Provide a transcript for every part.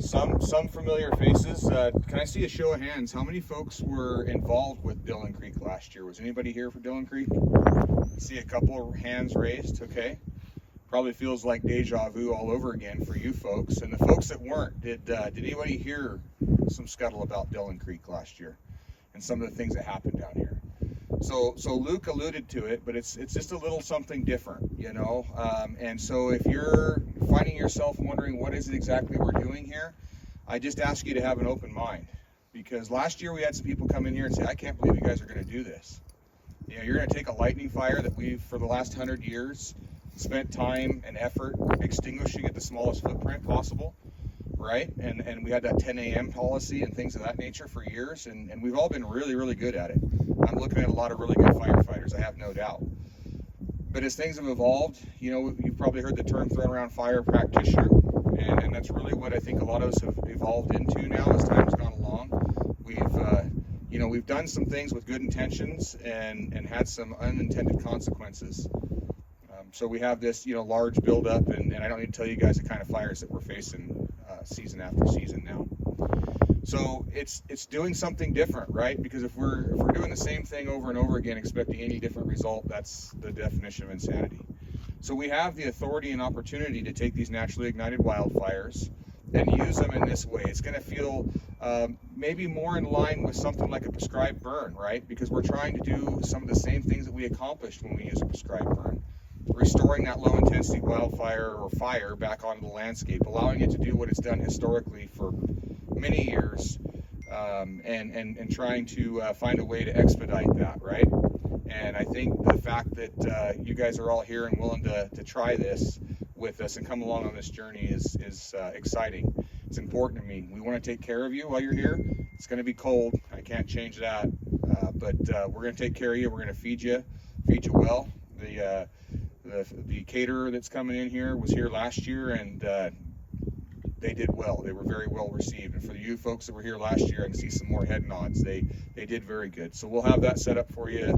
Some familiar faces. Can I see a show of hands? How many folks were involved with Dillon Creek last year? Was anybody here for Dillon Creek? See a couple of hands raised. Okay. Probably feels like deja vu all over again for you folks. And the folks that weren't, did anybody hear some scuttle about Dillon Creek last year and some of the things that happened down here? So Luke alluded to it, but it's just a little something different, you know. And so if you're finding yourself wondering what is it exactly we're doing here, I just ask you to have an open mind, because last year we had some people come in here and say, I can't believe you guys are going to do this. You know, you're going to take a lightning fire that we've, for the last 100 years, spent time and effort extinguishing at the smallest footprint possible, right? And we had that 10 a.m. policy and things of that nature for years, and we've all been really, really good at it. I'm looking at a lot of really good firefighters, I have no doubt. But as things have evolved, you know, you've probably heard the term thrown around, fire practitioner, and that's really what I think a lot of us have evolved into now as time's gone along. We've done some things with good intentions and had some unintended consequences. So we have this, you know, large buildup, and I don't need to tell you guys the kind of fires that we're facing season after season now. So it's doing something different, right? Because if we're doing the same thing over and over again, expecting any different result, that's the definition of insanity. So we have the authority and opportunity to take these naturally ignited wildfires and use them in this way. It's going to feel maybe more in line with something like a prescribed burn, right? Because we're trying to do some of the same things that we accomplished when we use a prescribed burn. Restoring that low intensity wildfire or fire back onto the landscape, allowing it to do what it's done historically for many years, and trying to find a way to expedite that, right? And I think the fact that you guys are all here and willing to try this with us and come along on this journey is exciting. It's important to me. We want to take care of you while you're here. It's going to be cold. I can't change that, but we're going to take care of you. We're going to feed you well. The caterer that's coming in here was here last year, and they did well. They were very well received. And for you folks that were here last year, I can see some more head nods. They did very good. So we'll have that set up for you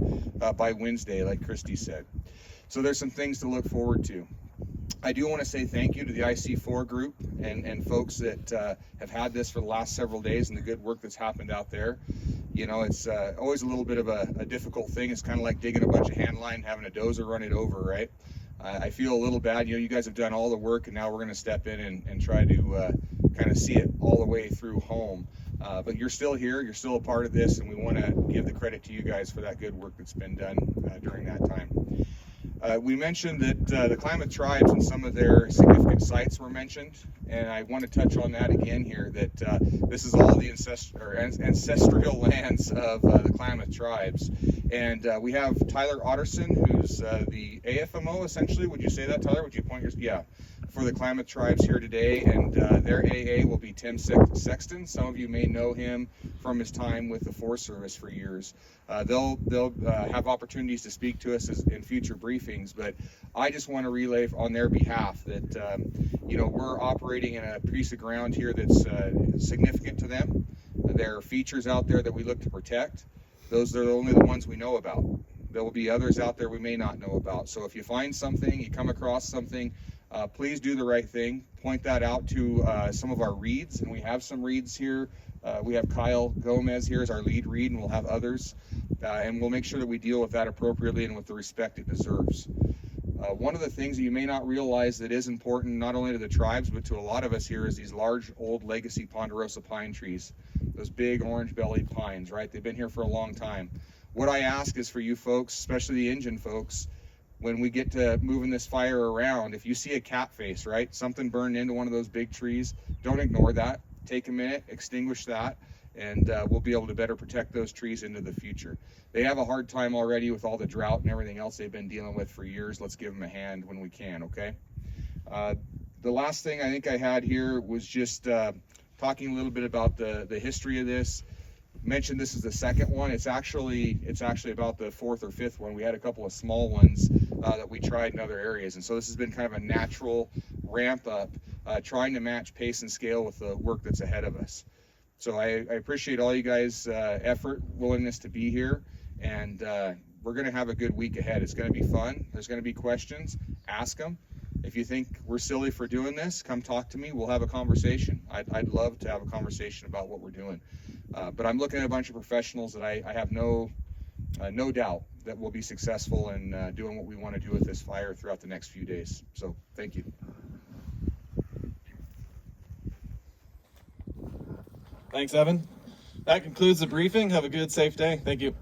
by Wednesday, like Christy said. So there's some things to look forward to. I do want to say thank you to the IC4 group and folks that have had this for the last several days and the good work that's happened out there. You know, it's always a little bit of a difficult thing. It's kind of like digging a bunch of hand line and having a dozer run it over, right? I feel a little bad. You know, you guys have done all the work, and now we're going to step in and try to kind of see it all the way through home. But you're still here. You're still a part of this, and we want to give the credit to you guys for that good work that's been done during that time. We mentioned that the Klamath tribes and some of their significant sites were mentioned, and I want to touch on that again here, that this is all the ancestral lands of the Klamath tribes. And we have Tyler Otterson, who's the AFMO, essentially. Would you say that, Tyler? Would you point your... Yeah, for the Klamath tribes here today, and their AA will be Tim Sexton. Some of you may know him from his time with the Forest Service for years. They'll have opportunities to speak to us in future briefings, but I just want to relay on their behalf that you know, we're operating in a piece of ground here that's significant to them. There are features out there that we look to protect. Those are only the ones we know about. There will be others out there we may not know about. So if you find something, you come across something, please do the right thing. Point that out to some of our reeds, and we have some reeds here. We have Kyle Gomez here as our lead reed, and we'll have others. And we'll make sure that we deal with that appropriately and with the respect it deserves. One of the things that you may not realize that is important, not only to the tribes, but to a lot of us here, is these large, old legacy ponderosa pine trees. Those big orange-bellied pines, right? They've been here for a long time. What I ask is for you folks, especially the engine folks, when we get to moving this fire around, if you see a cat face, right, something burned into one of those big trees, don't ignore that. Take a minute, extinguish that, and we'll be able to better protect those trees into the future. They have a hard time already with all the drought and everything else they've been dealing with for years. Let's give them a hand when we can, okay? The last thing I think I had here was just talking a little bit about the history of this. Mentioned this is the second one. It's actually about the fourth or fifth one. We had a couple of small ones that we tried in other areas, and so this has been kind of a natural ramp up, trying to match pace and scale with the work that's ahead of us. So I appreciate all you guys' effort, willingness to be here, and we're going to have a good week ahead. It's going to be fun. There's going to be questions. Ask them. If you think we're silly for doing this, come talk to me. We'll have a conversation. I'd love to have a conversation about what we're doing. But I'm looking at a bunch of professionals that I have no doubt that we'll be successful in doing what we want to do with this fire throughout the next few days. So thank you. Thanks, Evan. That concludes the briefing. Have a good, safe day. Thank you.